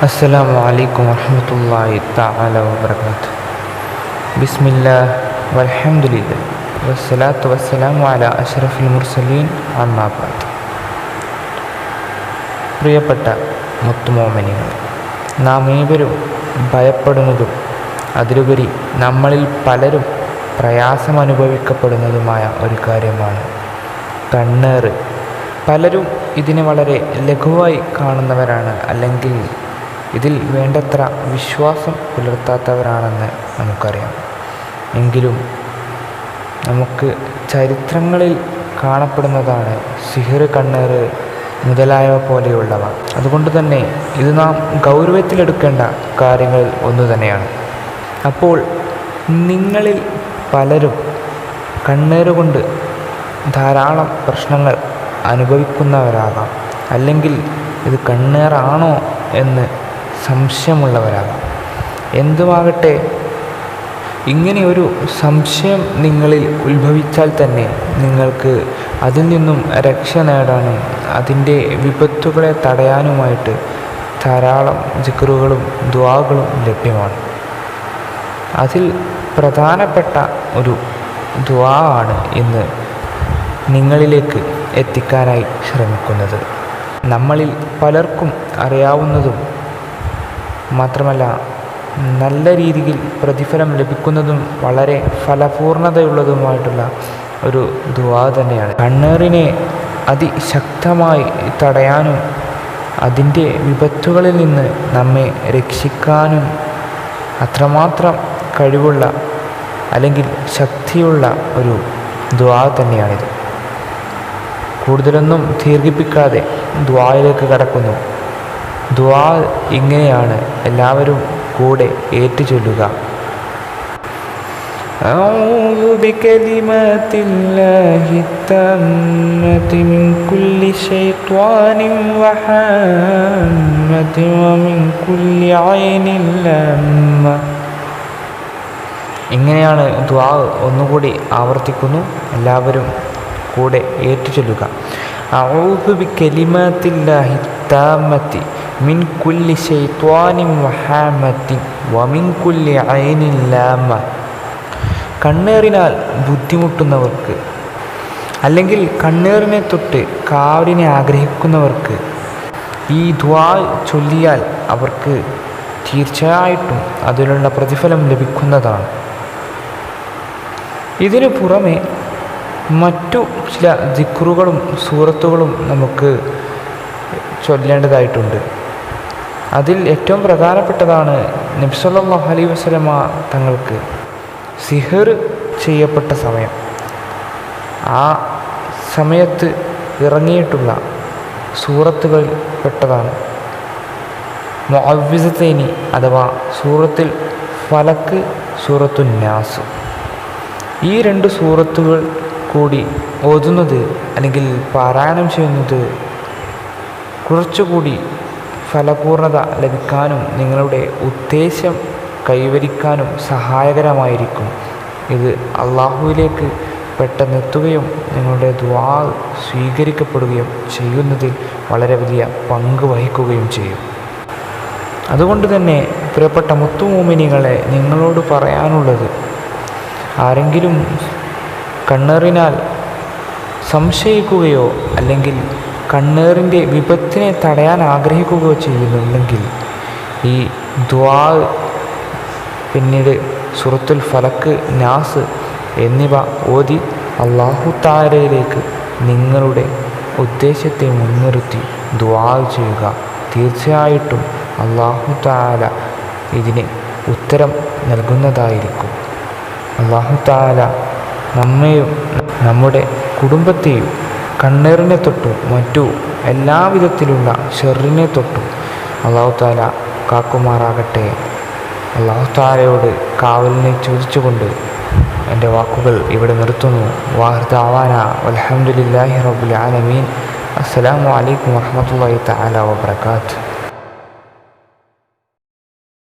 അസ്സലാമു അലൈക്കും വറഹ്മത്തുള്ളാഹി തആല വബറകാതുഹു. ബിസ്മില്ലാഹ് വൽഹംദുലില്ലാഹ് വസ്സലാത്തു വസ്സലാമു അലാ അഷ്റഫിൽ മുർസലീൻ അമ്മാ ബഅദ്. പ്രിയപ്പെട്ട മുത്തുമോമിനീങ്ങളെ, നാം ഏവരും ഭയപ്പെടുന്നതും അതിലുപരി നമ്മളിൽ പലരും പ്രയാസമനുഭവിക്കപ്പെടുന്നതുമായ ഒരു കാര്യമാണ് കണ്ണേറ്. പലരും ഇതിനെ വളരെ ലഘുവായി കാണുന്നവരാണ്, അല്ലെങ്കിൽ ഇതിൽ വേണ്ടത്ര വിശ്വാസം പുലർത്താത്തവരാണെന്ന് നമുക്കറിയാം. എങ്കിലും നമുക്ക് ചരിത്രങ്ങളിൽ കാണപ്പെടുന്നതാണ് സിഹിർ, കണ്ണേറ് മുതലായവ പോലെയുള്ളവ. അതുകൊണ്ട് തന്നെ ഇത് നാം ഗൗരവത്തിലെടുക്കേണ്ട കാര്യങ്ങളിൽ ഒന്നു തന്നെയാണ്. അപ്പോൾ നിങ്ങളിൽ പലരും കണ്ണേറ് കൊണ്ട് ധാരാളം പ്രശ്നങ്ങൾ അനുഭവിക്കുന്നവരാകാം, അല്ലെങ്കിൽ ഇത് കണ്ണേറാണോ എന്ന് സംശയമുള്ളവരാകാം. എന്തുമാകട്ടെ, ഇങ്ങനെയൊരു സംശയം നിങ്ങളിൽ ഉത്ഭവിച്ചാൽ തന്നെ നിങ്ങൾക്ക് അതിൽ നിന്നും രക്ഷ നേടാനും അതിൻ്റെ വിപത്തുകളെ തടയാനുമായിട്ട് ധാരാളം ദിക്റുകളും ദുആകളും ലഭ്യമാണ്. അതിൽ പ്രധാനപ്പെട്ട ഒരു ദുആ ആണ് ഇന്ന് നിങ്ങളിലേക്ക് എത്തിക്കാനായി ശ്രമിക്കുന്നത്. നമ്മളിൽ പലർക്കും അറിയാവുന്നതും മാത്രമല്ല നല്ല രീതിയിൽ പ്രതിഫലം ലഭിക്കുന്നതും വളരെ ഫലപൂർണതയുള്ളതുമായിട്ടുള്ള ഒരു ദുആ തന്നെയാണ്. കണ്ണേറിനെ അതിശക്തമായി തടയാനും അതിൻ്റെ വിപത്തുകളിൽ നിന്ന് നമ്മെ രക്ഷിക്കാനും അത്രമാത്രം കഴിവുള്ള അല്ലെങ്കിൽ ശക്തിയുള്ള ഒരു ദുആ തന്നെയാണിത്. കൂടുതലൊന്നും ദീർഘിപ്പിക്കാതെ ദുആയിലേക്ക് കടക്കുന്നു. ദുആ ഇങ്ങനെയാണ്, എല്ലാവരും കൂടെ ഏറ്റുചൊല്ലുക. അഊദു ബികലിമാത്തില്ലാഹി തമ്മതി മിൻ കുല്ലി ശൈത്വാനിൻ വഹാമ്മതിൻ വമിൻ കുല്ലി ഐനിൻ ലമ്മ. ഇങ്ങനെയാണ് ദുആ. ഒന്നുകൂടി ആവർത്തിക്കുന്നു, എല്ലാവരും കൂടെ ഏറ്റുചൊല്ലുക. അഊദു ബികലിമാത്തില്ലാഹി തമ്മതി മിൻ കുല്ലി ശൈത്വാനിൻ വഹാമ്മത്തിൻ വമിൻ കുല്ലി ഐനിൻ ലാമ്മ. കണ്ണേറിനാൽ ബുദ്ധിമുട്ടുന്നവർക്ക്, അല്ലെങ്കിൽ കണ്ണേറിനെ തൊട്ട് കാവലിനെ ആഗ്രഹിക്കുന്നവർക്ക് ഈ ദുആ ചൊല്ലിയാൽ അവർക്ക് തീർച്ചയായിട്ടും അതിനുള്ള പ്രതിഫലം ലഭിക്കുന്നതാണ്. ഇതിനു പുറമെ മറ്റു ചില ദിക്റുകളും സൂറത്തുകളും നമുക്ക് ചൊല്ലേണ്ടതായിട്ടുണ്ട്. അതിൽ ഏറ്റവും പ്രധാനപ്പെട്ടതാണ് നബി സല്ലല്ലാഹു അലൈഹി വസല്ലമ തങ്ങൾക്ക് സിഹിർ ചെയ്യപ്പെട്ട സമയം, ആ സമയത്ത് ഇറങ്ങിയിട്ടുള്ള സൂറത്തുകളിൽ പെട്ടതാണ് മുഅവ്വിസത്തൈനി അഥവാ സൂറത്തുൽ ഫലക്ക്, സൂറത്തുൻ നാസ്. ഈ രണ്ട് സൂറത്തുകൾ കൂടി ഓതുന്നത് അല്ലെങ്കിൽ പാരായണം ചെയ്യുന്നത് കുറച്ചുകൂടി ഫലപൂർണത ലഭിക്കാനും നിങ്ങളുടെ ഉദ്ദേശം കൈവരിക്കാനും സഹായകരമായിരിക്കും. ഇത് അള്ളാഹുവിലേക്ക് പെട്ടെന്നെത്തുകയും നിങ്ങളുടെ ദുആ സ്വീകരിക്കപ്പെടുകയും ചെയ്യുന്നതിൽ വളരെ വലിയ പങ്ക് വഹിക്കുകയും ചെയ്യും. അതുകൊണ്ട് തന്നെ പ്രിയപ്പെട്ട മുത്തുമോമിനികളെ, നിങ്ങളോട് പറയാനുള്ളത്, ആരെങ്കിലും കണ്ണേറിനാൽ സംശയിക്കുകയോ അല്ലെങ്കിൽ കണ്ണേറിൻ്റെ വിപത്തിനെ തടയാൻ ആഗ്രഹിക്കുകയോ ചെയ്യുന്നുണ്ടെങ്കിൽ ഈ ദുആ, പിന്നീട് സൂറത്തുൽ ഫലക്ക്, നാസ് എന്നിവ ഓതി അല്ലാഹു തആലയിലേക്ക് നിങ്ങളുടെ ഉദ്ദേശത്തെ മുൻനിർത്തി ദുആ ചെയ്യുക. തീർച്ചയായിട്ടും അല്ലാഹു തആല ഇതിന് ഉത്തരം നൽകുന്നതായിരിക്കും. അല്ലാഹു തആല നമ്മെയും നമ്മുടെ കുടുംബത്തെയും കണ്ണേറിനെ തൊട്ടും മറ്റു എല്ലാവിധത്തിലുള്ള ഷെറിനെ തൊട്ടും അല്ലാഹു തആല കാക്കുമാറാകട്ടെ. അല്ലാഹു തആലയോട് കാവലിനെ ചോദിച്ചുകൊണ്ട് എൻ്റെ വാക്കുകൾ ഇവിടെ നിർത്തുന്നു. വാഹിർ ദഅവാനാ വൽഹംദുലില്ലാഹി റബ്ബിൽ ആലമീൻ. അസ്സലാമു അലൈക്കും വറഹ്മത്തുള്ളാഹി തആല വബറകാതുഹു.